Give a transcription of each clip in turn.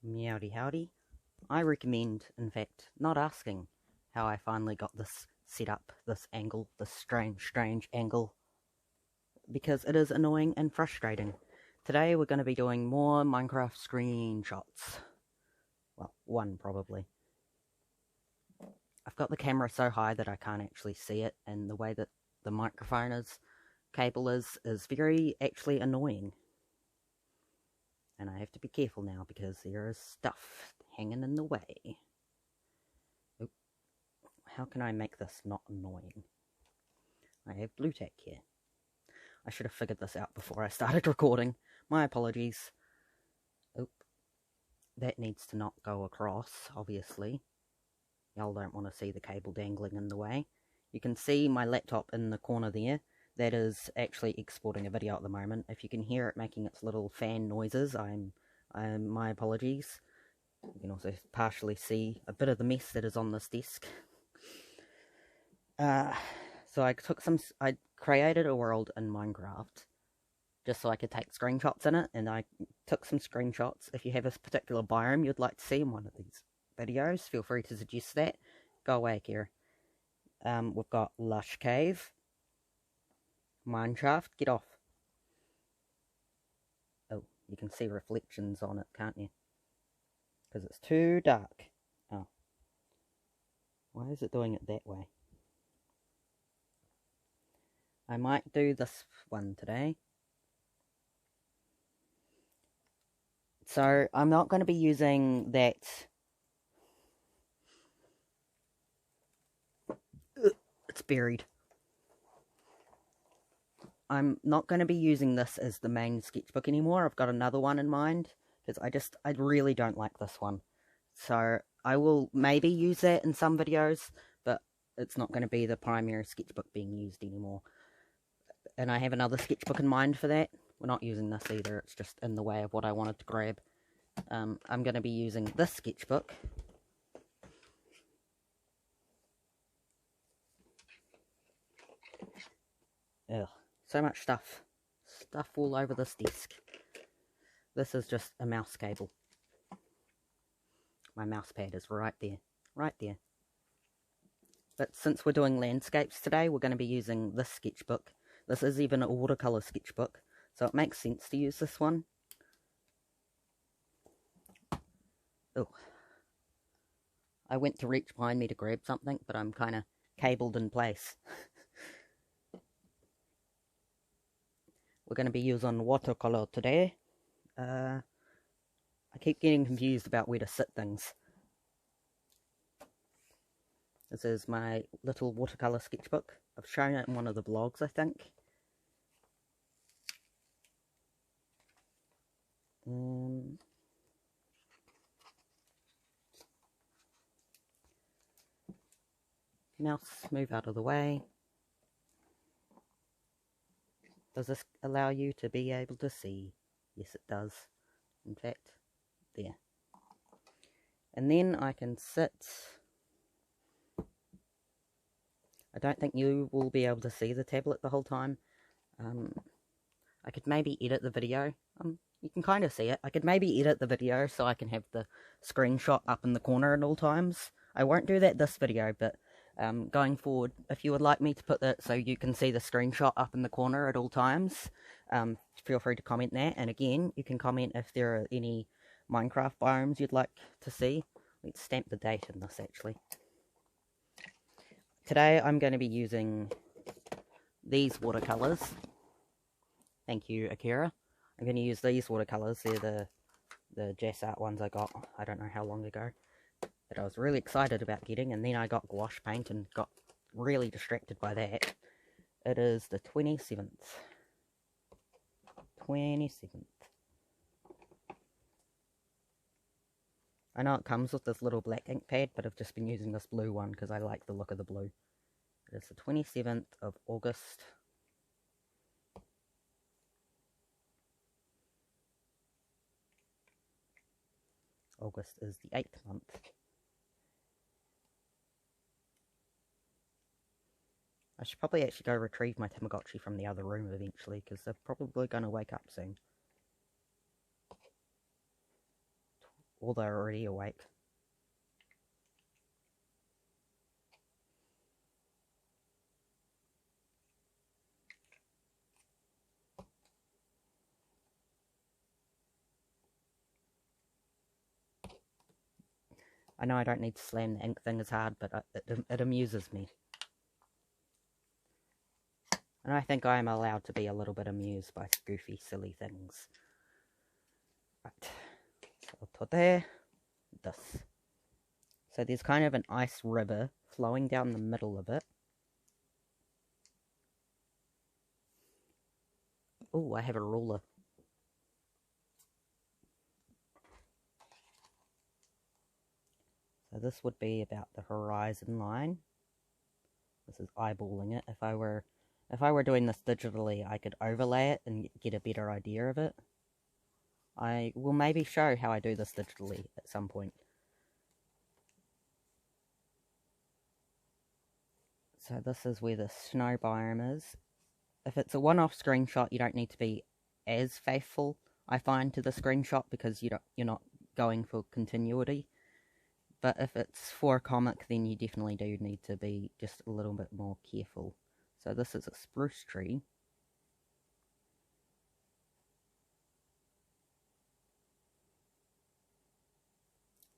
Meowdy howdy. I recommend, in fact, not asking how I finally got this set up, this angle, this strange angle, because it is annoying and frustrating. Today we're going to be doing more Minecraft screenshots. Well, one probably. I've got the camera so high that I can't actually see it, and the way that the microphone cable is very actually annoying. And I have to be careful now because there is stuff hanging in the way. Oop. How can I make this not annoying? I have blue tack here. I should have figured this out before I started recording. My apologies. Oop. That needs to not go across, obviously. Y'all don't want to see the cable dangling in the way. You can see my laptop in the corner there. That is actually exporting a video at the moment. If you can hear it making its little fan noises, my apologies. You can also partially see a bit of the mess that is on this desk. So I created a world in Minecraft just so I could take screenshots in it, and I took some screenshots. If you have a particular biome you'd like to see in one of these videos, feel free to suggest that. Go away, Kira. We've got Lush Cave, Mineshaft, get off. Oh, you can see reflections on it, can't you? Because it's too dark. Oh. Why is it doing it that way? I might do this one today. So, I'm not going to be using that... It's buried. I'm not going to be using this as the main sketchbook anymore. I've got another one in mind, because I really don't like this one. So, I will maybe use that in some videos, but it's not going to be the primary sketchbook being used anymore. And I have another sketchbook in mind for that. We're not using this either, it's just in the way of what I wanted to grab. I'm going to be using this sketchbook. Ugh, so much stuff. Stuff all over this desk. This is just a mouse cable. My mouse pad is right there. Right there. But since we're doing landscapes today, we're going to be using this sketchbook. This is even a watercolor sketchbook, so it makes sense to use this one. Oh. I went to reach behind me to grab something, but I'm kind of cabled in place. We're going to be using watercolor today. I keep getting confused about where to sit things. This is my little watercolor sketchbook. I've shown it in one of the blogs, I think. Mouse, move out of the way. Does this allow you to be able to see? Yes, it does. In fact, there. And then I can sit... I don't think you will be able to see the tablet the whole time. I could maybe edit the video. You can kind of see it. I could maybe edit the video so I can have the screenshot up in the corner at all times. I won't do that this video, but going forward, if you would like me to put that so you can see the screenshot up in the corner at all times, feel free to comment that. And again, you can comment if there are any Minecraft biomes you'd like to see. Let's stamp the date in this, actually. Today I'm going to be using these watercolors. Thank you, Akira. I'm going to use these watercolors. They're the Jazz Art ones I got, I don't know how long ago, that I was really excited about getting, and then I got gouache paint and got really distracted by that. It is the 27th. 27th. I know it comes with this little black ink pad, but I've just been using this blue one because I like the look of the blue. It is the 27th of August. August is the 8th month. I should probably actually go retrieve my Tamagotchi from the other room eventually, because they're probably going to wake up soon. or they're already awake. I know I don't need to slam the ink thing as hard, but it amuses me. And I think I am allowed to be a little bit amused by goofy, silly things. Right. So I'll put there. This. So there's kind of an ice river flowing down the middle of it. Oh, I have a ruler. So this would be about the horizon line. This is eyeballing it. If I were doing this digitally, I could overlay it and get a better idea of it. I will maybe show how I do this digitally at some point. So this is where the snow biome is. If it's a one-off screenshot, you don't need to be as faithful, I find, to the screenshot, because you're not going for continuity. But if it's for a comic, then you definitely do need to be just a little bit more careful. So this is a spruce tree.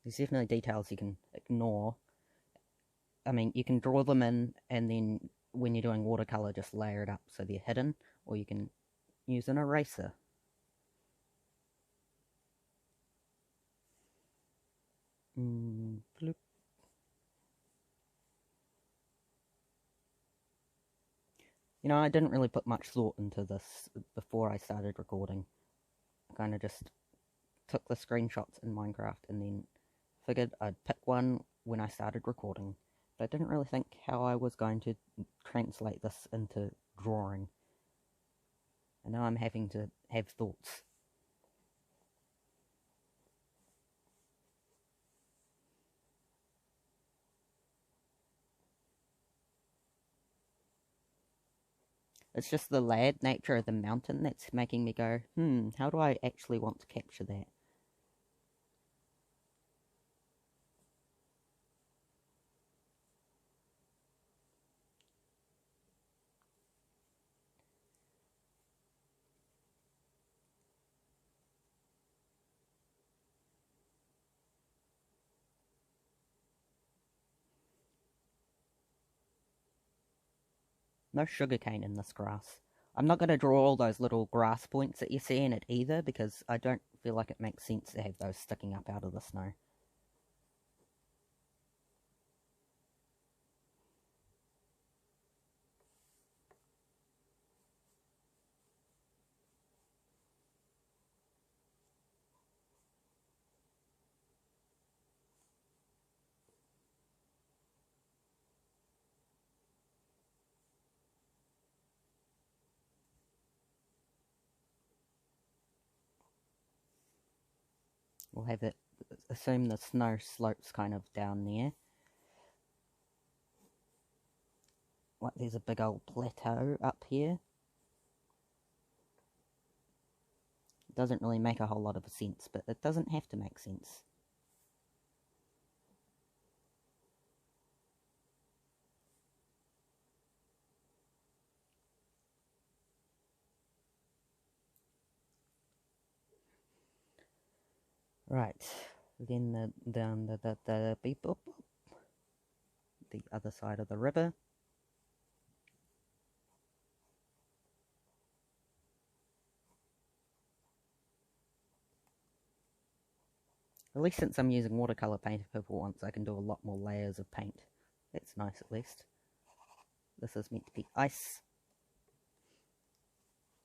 There's definitely details you can ignore. I mean, you can draw them in, and then when you're doing watercolor, just layer it up so they're hidden, or you can use an eraser. Bloop. You know, I didn't really put much thought into this before I started recording. I kind of just took the screenshots in Minecraft and then figured I'd pick one when I started recording. But I didn't really think how I was going to translate this into drawing. And now I'm having to have thoughts. It's just the layered nature of the mountain that's making me go, how do I actually want to capture that? No sugarcane in this grass. I'm not going to draw all those little grass points that you see in it either, because I don't feel like it makes sense to have those sticking up out of the snow. We'll have it, assume the snow slopes kind of down there. Like there's a big old plateau up here. It doesn't really make a whole lot of sense, but it doesn't have to make sense. Right, then down the beep up, the other side of the river. At least since I'm using watercolor paint for once, I can do a lot more layers of paint. That's nice, at least. This is meant to be ice.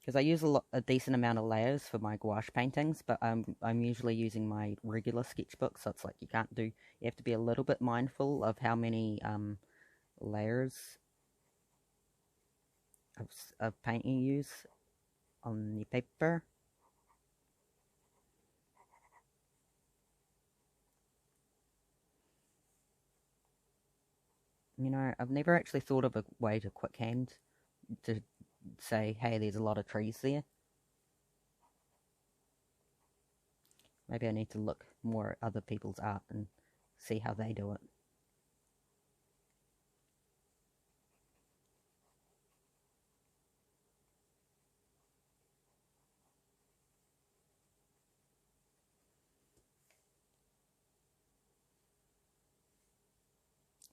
Because I use a decent amount of layers for my gouache paintings, but I'm usually using my regular sketchbook, so it's like you have to be a little bit mindful of how many layers of paint you use on the paper. You know, I've never actually thought of a way to quick hand to say, hey, there's a lot of trees there. Maybe I need to look more at other people's art and see how they do it.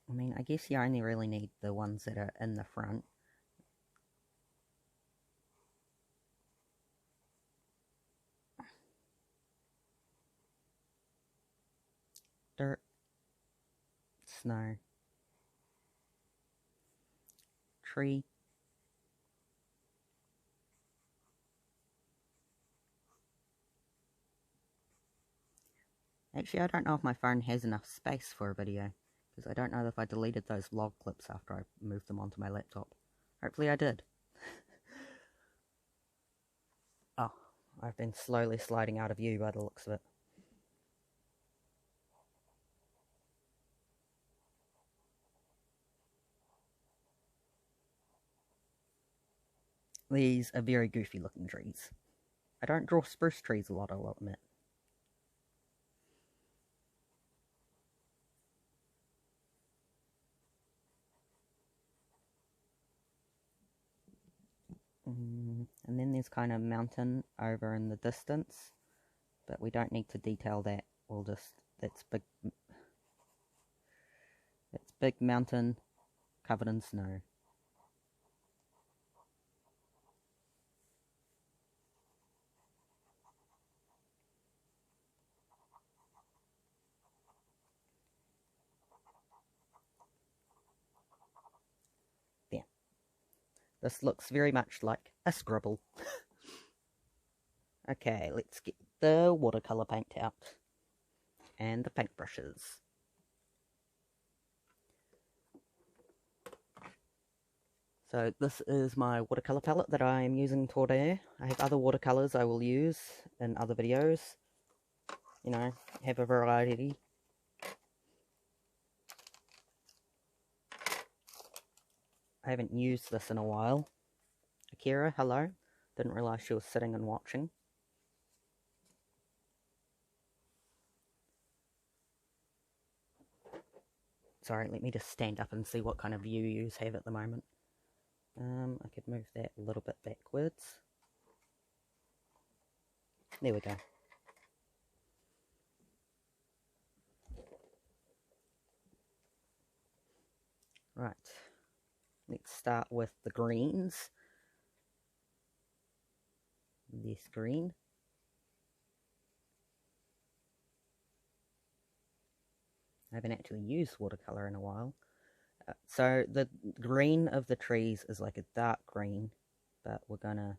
I mean, I guess you only really need the ones that are in the front. Dirt, snow, tree, actually I don't know if my phone has enough space for a video, because I don't know if I deleted those log clips after I moved them onto my laptop. Hopefully I did. Oh, I've been slowly sliding out of view by the looks of it. These are very goofy looking trees. I don't draw spruce trees a lot, I'll admit. And then there's kind of mountain over in the distance, but we don't need to detail that. We'll just, that's big mountain covered in snow. There. This looks very much like a scribble. Okay, let's get the watercolor paint out. And the paintbrushes. So this is my watercolor palette that I am using today. I have other watercolors I will use in other videos. You know, have a variety. I haven't used this in a while. Akira, hello. Didn't realise she was sitting and watching. Sorry, let me just stand up and see what kind of view you have at the moment. I could move that a little bit backwards. There we go. Right. Let's start with the greens. This green. I haven't actually used watercolor in a while. So the green of the trees is like a dark green, but we're gonna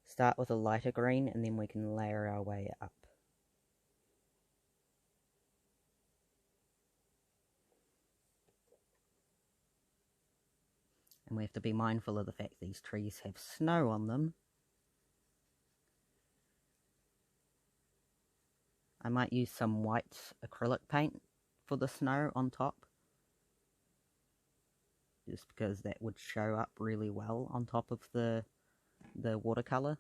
start with a lighter green and then we can layer our way up. And we have to be mindful of the fact these trees have snow on them. I might use some white acrylic paint for the snow on top, just because that would show up really well on top of the watercolor.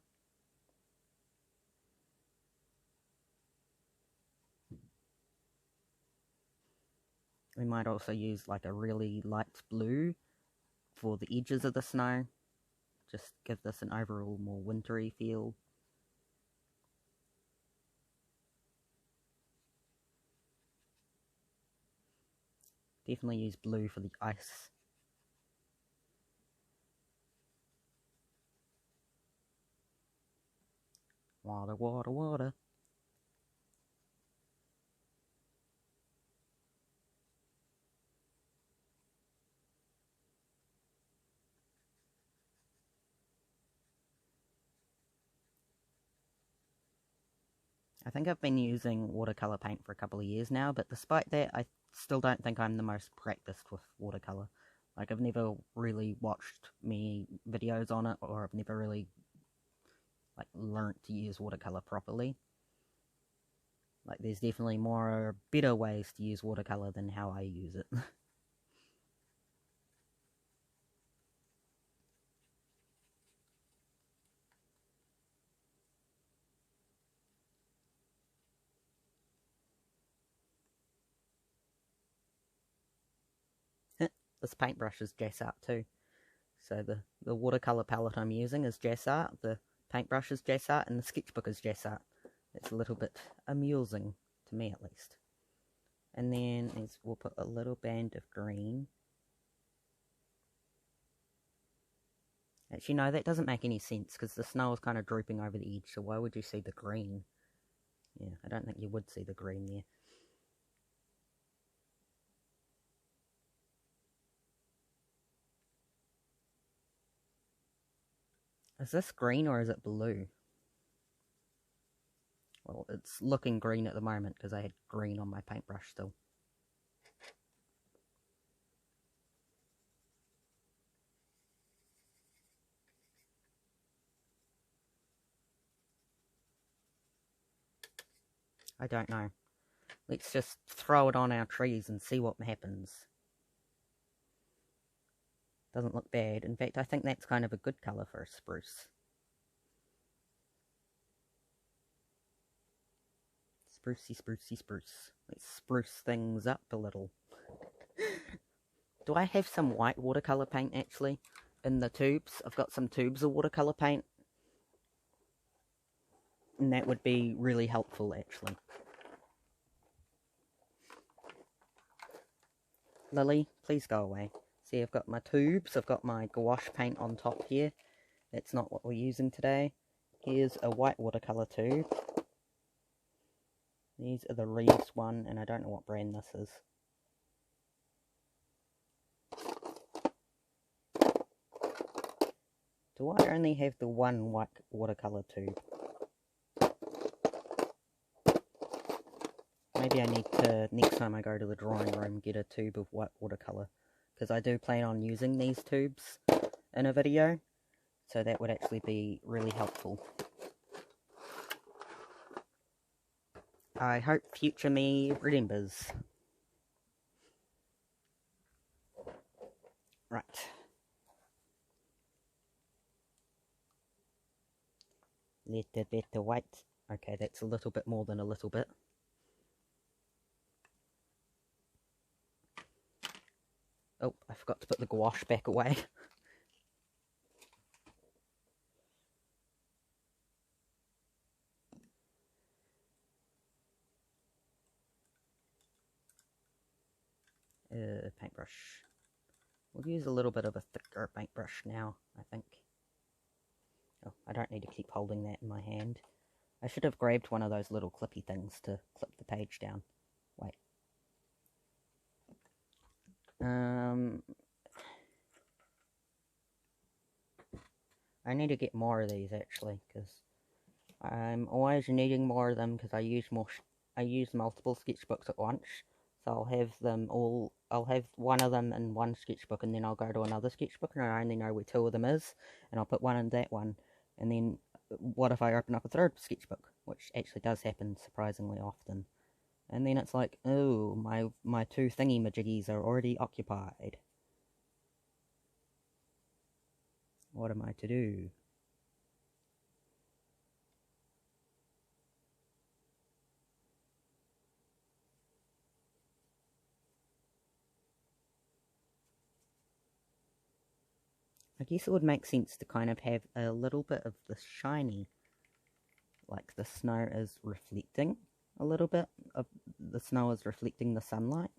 We might also use like a really light blue for the edges of the snow, just give this an overall more wintry feel. Definitely use blue for the ice. Water, water, water. I think I've been using watercolor paint for a couple of years now, but despite that, I still don't think I'm the most practiced with watercolor. Like, I've never really watched many videos on it, or I've never really, like, learnt to use watercolor properly. Like, there's definitely more better ways to use watercolor than how I use it. this paintbrush is Jazz Art too. So the watercolour palette I'm using is Jazz Art, the paintbrush is Jazz Art, and the sketchbook is Jazz Art. It's a little bit amusing, to me at least. And then we'll put a little band of green. Actually, no, that doesn't make any sense, because the snow is kind of drooping over the edge, so why would you see the green? Yeah, I don't think you would see the green there. Is this green or is it blue? Well, it's looking green at the moment, because I had green on my paintbrush still. I don't know. Let's just throw it on our trees and see what happens. Doesn't look bad. In fact, I think that's kind of a good colour for a spruce. Sprucey, sprucey, spruce. Let's spruce things up a little. Do I have some white watercolour paint, actually, in the tubes? I've got some tubes of watercolour paint. And that would be really helpful, actually. Lily, please go away. See, I've got my tubes, I've got my gouache paint on top here. That's not what we're using today. Here's a white watercolour tube. These are the Reeves one, and I don't know what brand this is. Do I only have the one white watercolour tube? Maybe I need to, next time I go to the drawing room, get a tube of white watercolour. Because I do plan on using these tubes in a video. So that would actually be really helpful. I hope future me remembers. Right. Little bit of white. Okay, that's a little bit more than a little bit. Oh, I forgot to put the gouache back away. Paintbrush. We'll use a little bit of a thicker paintbrush now, I think. Oh, I don't need to keep holding that in my hand. I should have grabbed one of those little clippy things to clip the page down. Wait. I need to get more of these, actually, because I'm always needing more of them, because I use multiple sketchbooks at once. So I'll have one of them in one sketchbook, and then I'll go to another sketchbook, and I only know where two of them is, and I'll put one in that one. And then, what if I open up a third sketchbook? Which actually does happen surprisingly often. And then it's like, oh, my two thingy-majiggies are already occupied. What am I to do? I guess it would make sense to kind of have a little bit of the shiny, like the snow is reflecting a little bit of the snow is reflecting the sunlight.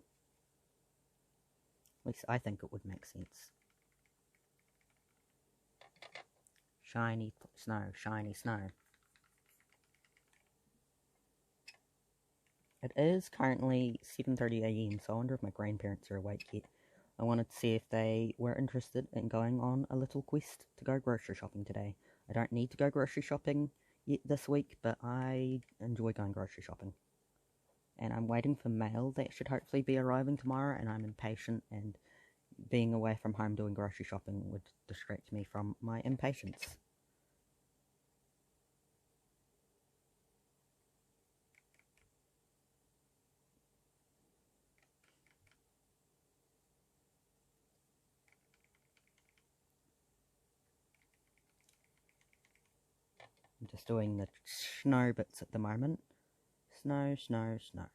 At least I think it would make sense. Shiny snow, shiny snow. It is currently 7:30 AM, so I wonder if my grandparents are awake yet. I wanted to see if they were interested in going on a little quest to go grocery shopping today. I don't need to go grocery shopping yet this week, but I enjoy going grocery shopping. And I'm waiting for mail that should hopefully be arriving tomorrow, and I'm impatient, and being away from home doing grocery shopping would distract me from my impatience. I'm just doing the snow bits at the moment. Snow, snow, snow.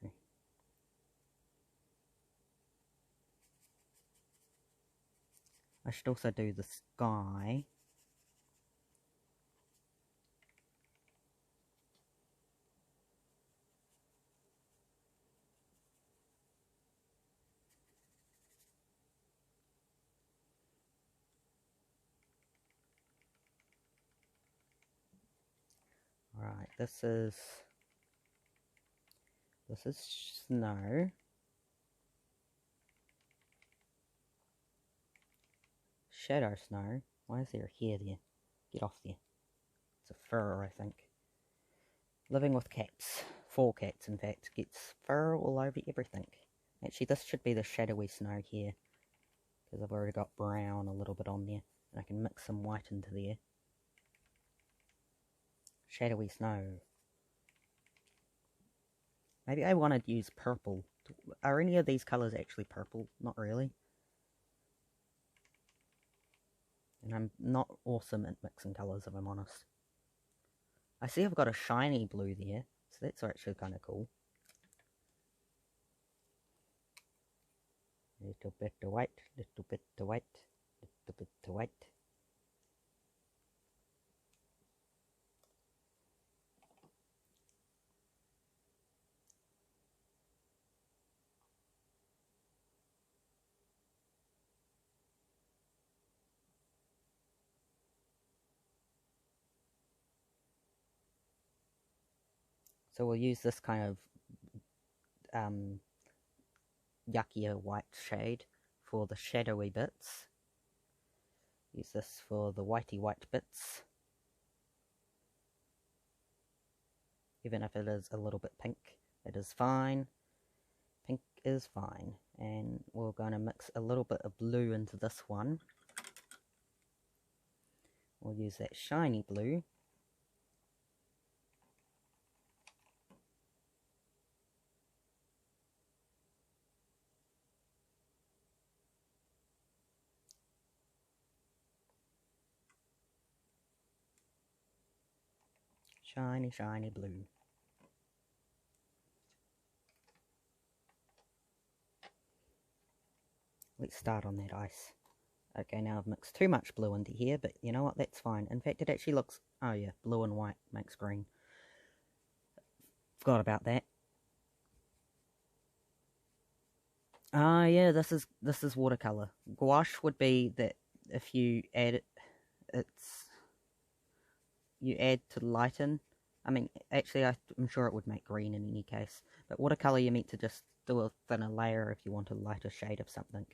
I should also do the sky. Alright, this is snow. Shadow snow. Why is there a hair there? Get off there. It's a fur, I think. Living with cats. 4 cats, in fact. Gets fur all over everything. Actually, this should be the shadowy snow here, because I've already got brown a little bit on there. And I can mix some white into there. Shadowy snow. Maybe I want to use purple. Are any of these colours actually purple? Not really. And I'm not awesome at mixing colours, if I'm honest. I see I've got a shiny blue there, so that's actually kind of cool. Little bit of white, little bit of white, little bit of white. So we'll use this kind of yuckier white shade for the shadowy bits. Use this for the whitey white bits. Even if it is a little bit pink, it is fine. Pink is fine. And we're going to mix a little bit of blue into this one. We'll use that shiny blue. Shiny, shiny blue. Let's start on that ice. Okay, now I've mixed too much blue into here, but you know what, that's fine. In fact, it actually looks, oh yeah, blue and white makes green. Forgot about that. Ah, yeah, this is watercolor. Gouache would be that if you add it, you add to lighten. I mean, actually, I'm sure it would make green in any case. But watercolor, you're meant to just do a thinner layer if you want a lighter shade of something.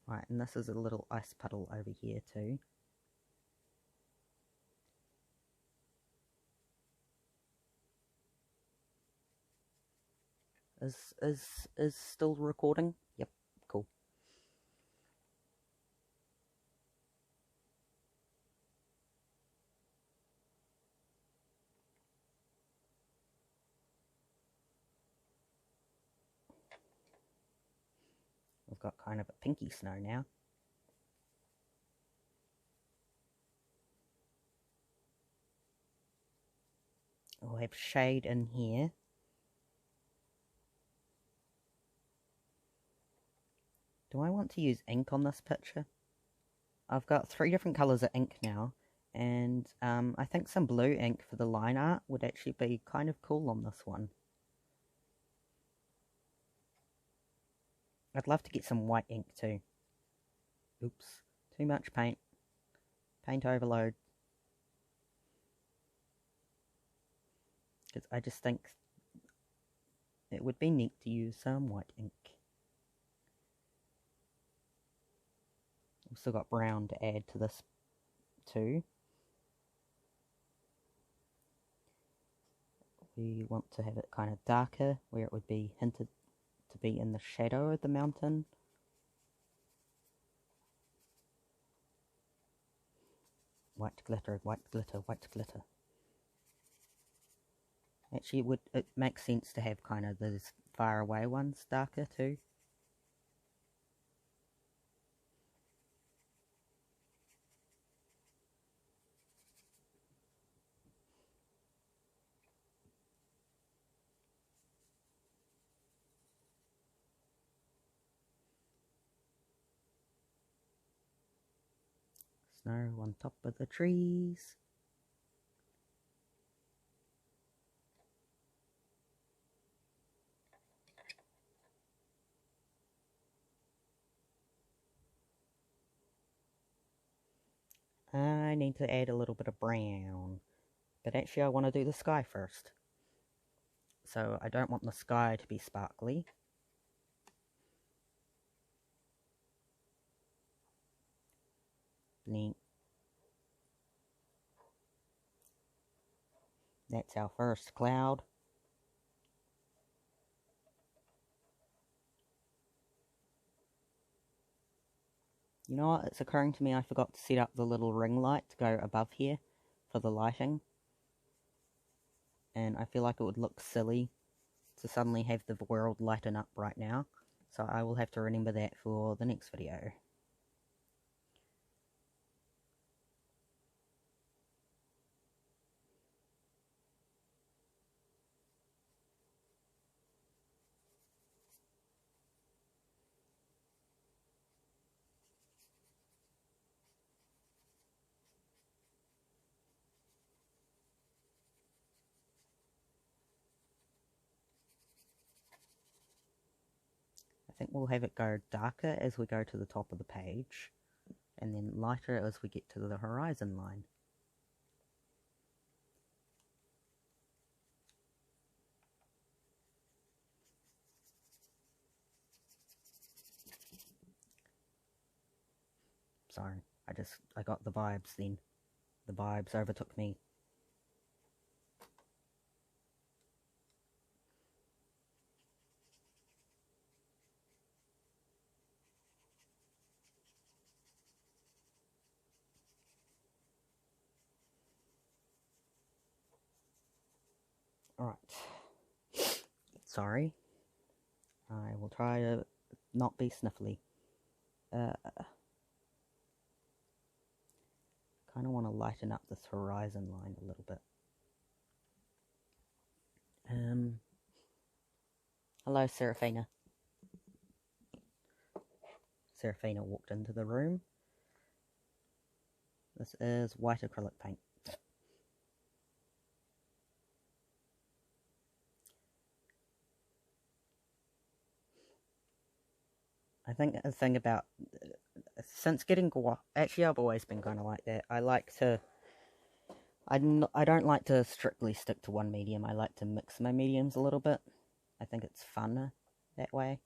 Right, and this is a little ice puddle over here too. Is still recording? Yep, cool. We've got kind of a pinky snow now. We'll have shade in here. Do I want to use ink on this picture? I've got 3 different colours of ink now, and I think some blue ink for the line art would actually be kind of cool on this one. I'd love to get some white ink too. Oops, too much paint. Paint overload. Because I just think it would be neat to use some white ink. I've still got brown to add to this too. We want to have it kind of darker, where it would be hinted to be in the shadow of the mountain. White glitter, white glitter, white glitter. Actually, it makes sense to have kind of those far away ones darker too. Snow on top of the trees. I need to add a little bit of brown, but actually I want to do the sky first. So I don't want the sky to be sparkly. Neat. That's our first cloud. You know what, it's occurring to me I forgot to set up the little ring light to go above here for the lighting. And I feel like it would look silly to suddenly have the world lighten up right now. So I will have to remember that for the next video. I think we'll have it go darker as we go to the top of the page, and then lighter as we get to the horizon line. Sorry, I got the vibes then. The vibes overtook me. Alright. Sorry. I will try to not be sniffly. Kind of want to lighten up this horizon line a little bit. Hello, Seraphina. Seraphina walked into the room. This is white acrylic paint. I think the thing about, since getting gouache, actually I've always been kind of like that. I don't like to strictly stick to one medium. I like to mix my mediums a little bit. I think it's funner that way.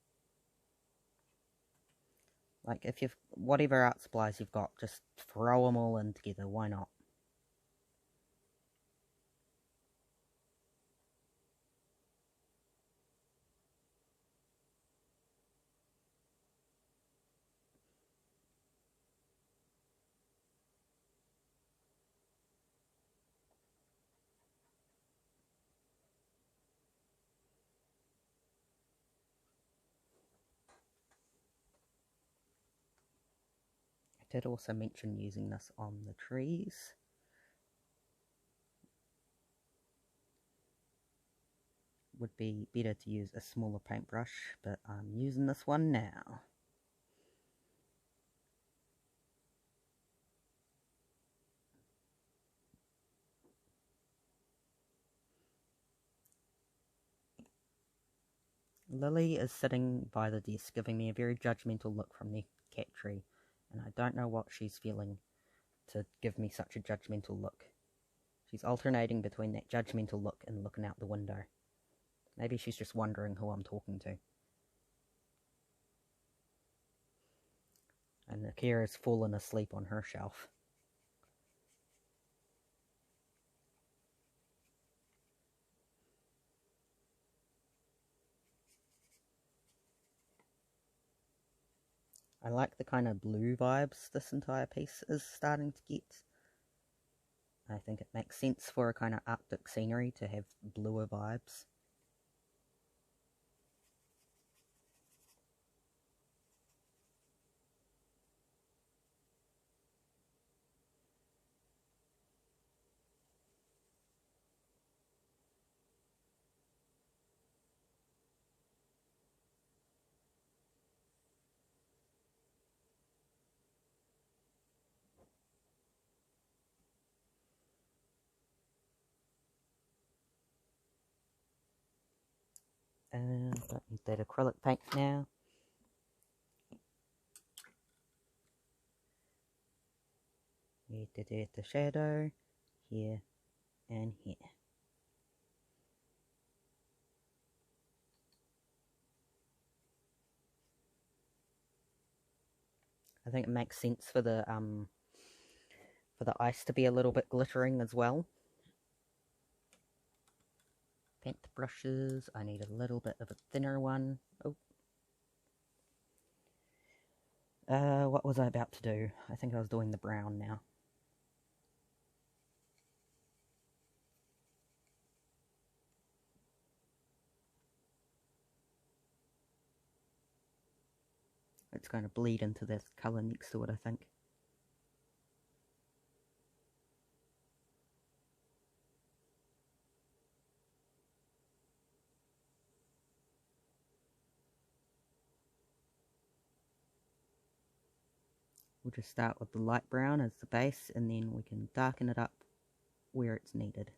Like, if you've, whatever art supplies you've got, just throw them all in together, why not? I did also mention using this on the trees. Would be better to use a smaller paintbrush, but I'm using this one now. Lily is sitting by the desk, giving me a very judgmental look from the cat tree, and I don't know what she's feeling to give me such a judgmental look. She's alternating between that judgmental look and looking out the window. Maybe she's just wondering who I'm talking to. And Akira's fallen asleep on her shelf. I like the kind of blue vibes this entire piece is starting to get. I think it makes sense for a kind of Arctic scenery to have bluer vibes. And don't need that acrylic paint now. Need to do the shadow here and here. I think it makes sense for the ice to be a little bit glittering as well. Paint the brushes. I need a little bit of a thinner one. Oh. What was I about to do? I think I was doing the brown now. It's going to bleed into this colour next to it, I think. We'll just start with the light brown as the base, and then we can darken it up where it's needed.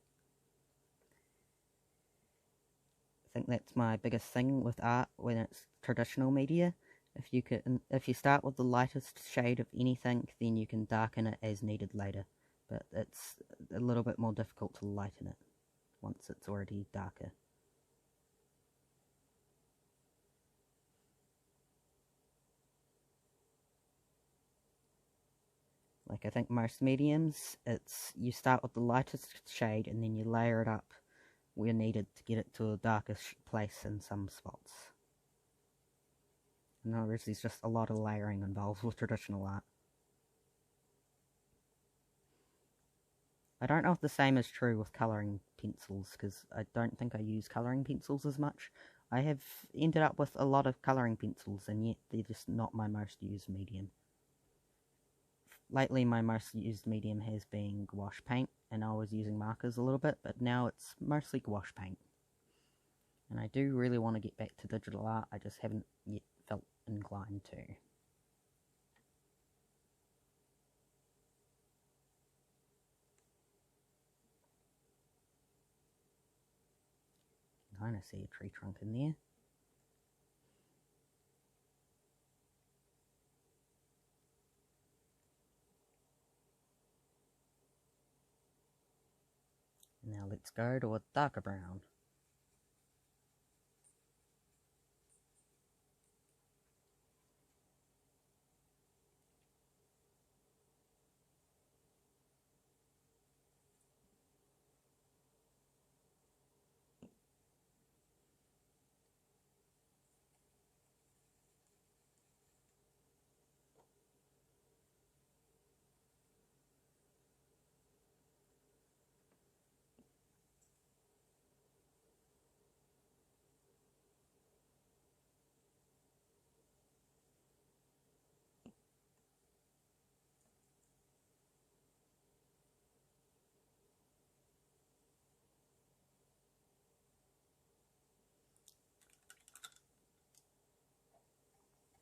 I think that's my biggest thing with art when it's traditional media. If you start with the lightest shade of anything, then you can darken it as needed later. But it's a little bit more difficult to lighten it once it's already darker. Like I think most mediums, you start with the lightest shade and then you layer it up where needed to get it to a darker place in some spots. In other words, there's just a lot of layering involved with traditional art. I don't know if the same is true with colouring pencils, because I don't think I use colouring pencils as much. I have ended up with a lot of colouring pencils, and yet they're just not my most used medium. Lately, my most used medium has been gouache paint, and I was using markers a little bit, but now it's mostly gouache paint. And I do really want to get back to digital art, I just haven't yet felt inclined to. I kind of see a tree trunk in there. Now let's go to a darker brown.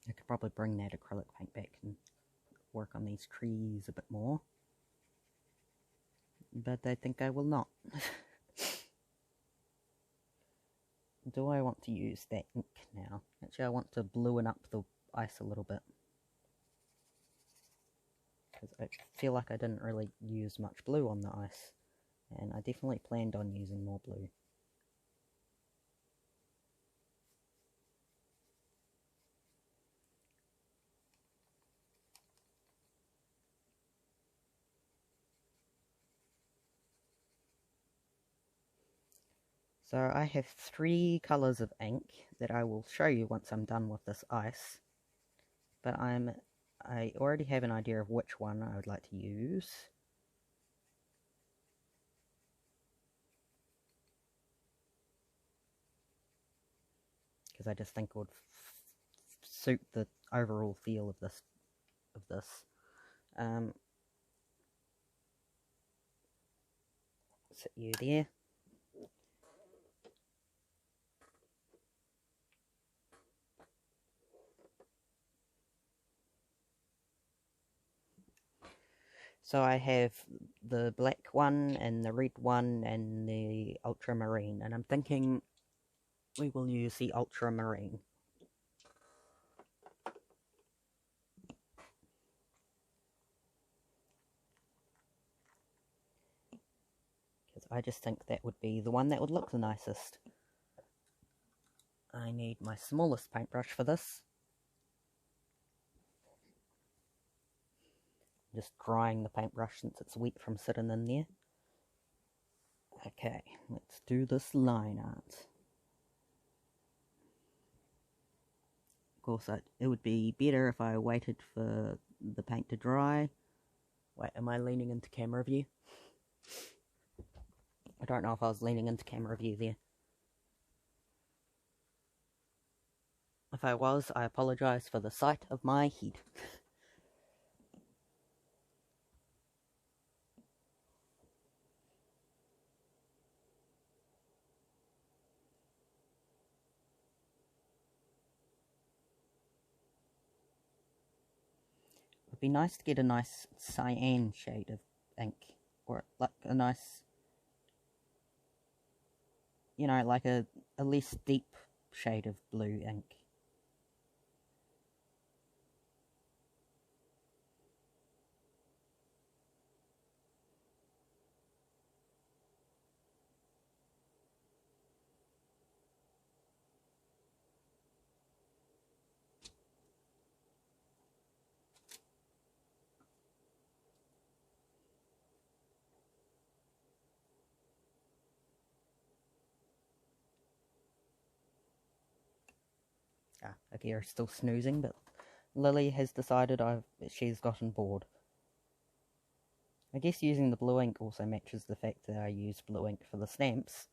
I could probably bring that acrylic paint back and work on these trees a bit more. But I think I will not. Do I want to use that ink now? Actually, I want to blueing up the ice a little bit. Because I feel like I didn't really use much blue on the ice. And I definitely planned on using more blue. So I have 3 colours of ink that I will show you once I'm done with this ice. But I already have an idea of which one I would like to use. because I just think it would suit the overall feel of this. Sit you there. So I have the black one and the red one and the ultramarine, and I'm thinking we will use the ultramarine. Because I just think that would be the one that would look the nicest. I need my smallest paintbrush for this. Just drying the paintbrush since it's wet from sitting in there. Okay, let's do this line art. Of course, it would be better if I waited for the paint to dry. Wait, am I leaning into camera view? I don't know if I was leaning into camera view there. If I was, I apologise for the sight of my head. It would be nice to get a nice cyan shade of ink, or like a nice, you know, like a less deep shade of blue ink. Ah, Akira's still snoozing, but Lily has decided she's gotten bored. I guess using the blue ink also matches the fact that I use blue ink for the stamps.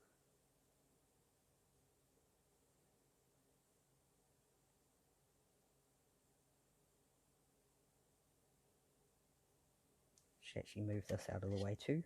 Should actually move this out of the way too.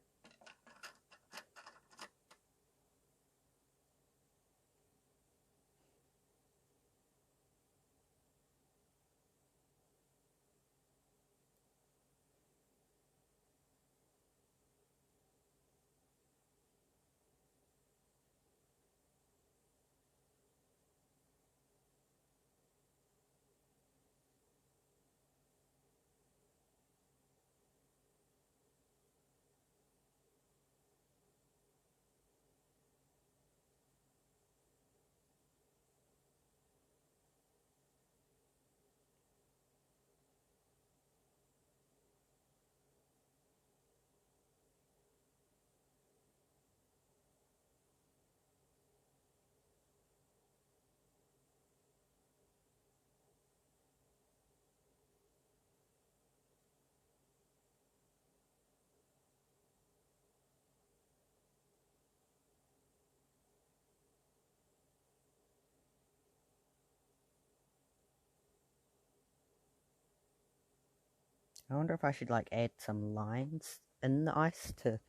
I wonder if I should like add some lines in the ice to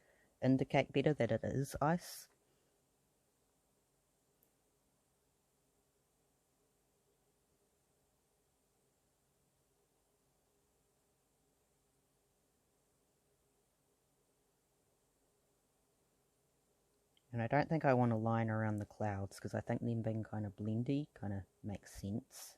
indicate better that it is ice. And I don't think I want a line around the clouds, because I think them being kind of blendy kind of makes sense.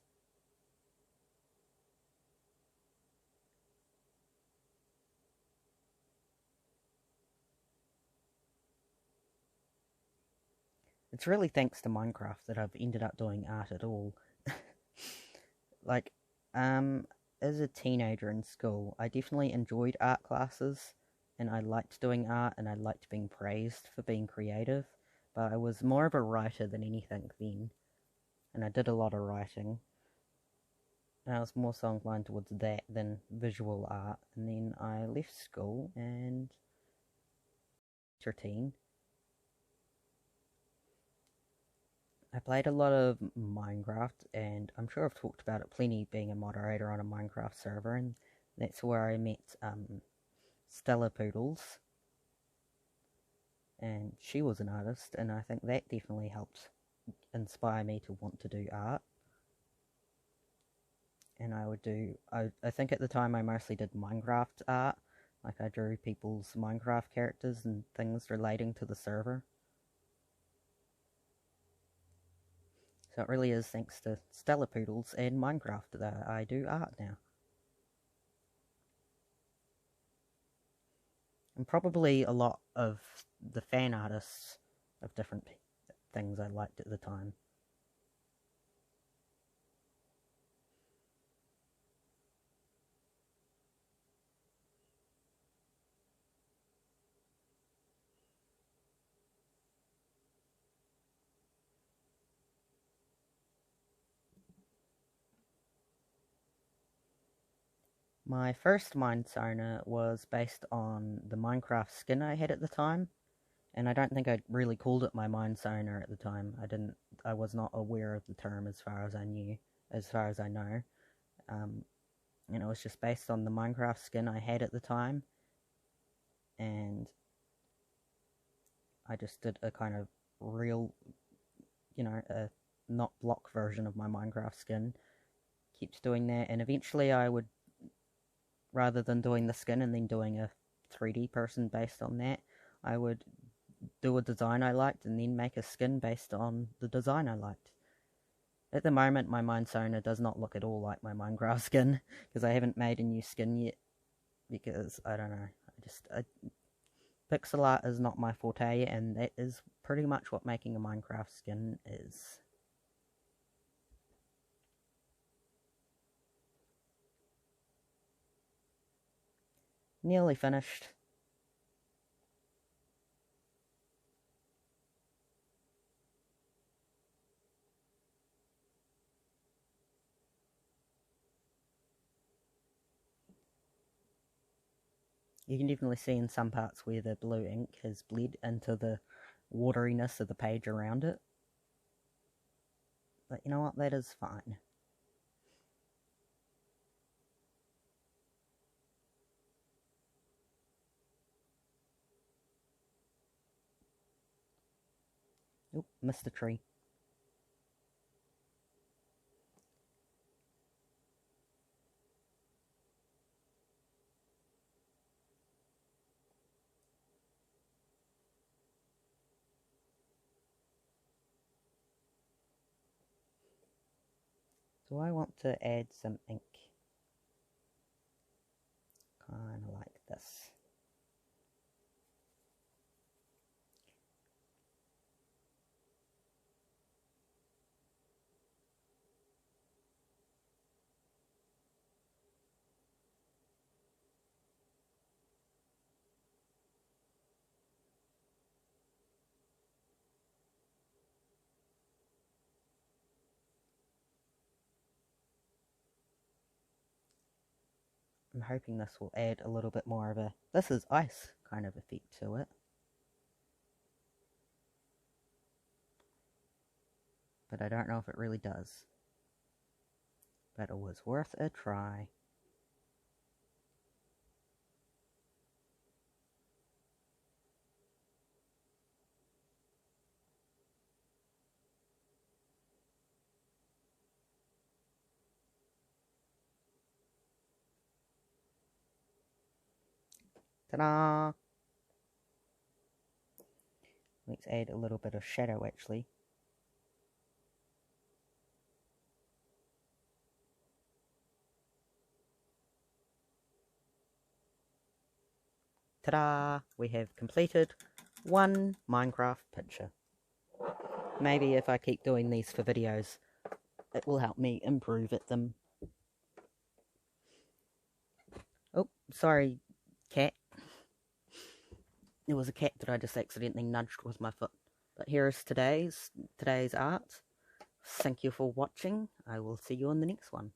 It's really thanks to Minecraft that I've ended up doing art at all. Like, as a teenager in school, I definitely enjoyed art classes, and I liked doing art, and I liked being praised for being creative, but I was more of a writer than anything then, and I did a lot of writing, and I was more so inclined towards that than visual art, and then I left school, and 13, I played a lot of Minecraft, and I'm sure I've talked about it plenty being a moderator on a Minecraft server, and that's where I met Stella Poodles, and she was an artist, and I think that definitely helped inspire me to want to do art. And I think at the time I mostly did Minecraft art, like I drew people's Minecraft characters and things relating to the server. So it really is thanks to Stella Poodles and Minecraft that I do art now. And probably a lot of the fan artists of different things I liked at the time. My first Mindsona was based on the Minecraft skin I had at the time, and I don't think I really called it my Mindsona at the time. I was not aware of the term as far as I know. And it was just based on the Minecraft skin I had at the time, and I just did a kind of real, a not block version of my Minecraft skin. Kept doing that, and eventually I would, rather than doing the skin and then doing a 3D person based on that, I would do a design I liked and then make a skin based on the design I liked. At the moment, my Mindsona does not look at all like my Minecraft skin, because I haven't made a new skin yet, because, I don't know, pixel art is not my forte, and that is pretty much what making a Minecraft skin is. Nearly finished. You can definitely see in some parts where the blue ink has bled into the wateriness of the page around it. But you know what, that is fine. Oop, missed a tree. So I want to add some ink. Kinda like this. I'm hoping this will add a little bit more of a "this is ice" kind of effect to it. But I don't know if it really does. But it was worth a try. Ta-da! Let's add a little bit of shadow actually. Ta-da! We have completed one Minecraft picture. Maybe if I keep doing these for videos, it will help me improve at them. Oh, sorry, cat. There was a cat that I just accidentally nudged with my foot. But here is today's art. Thank you for watching. I will see you in the next one.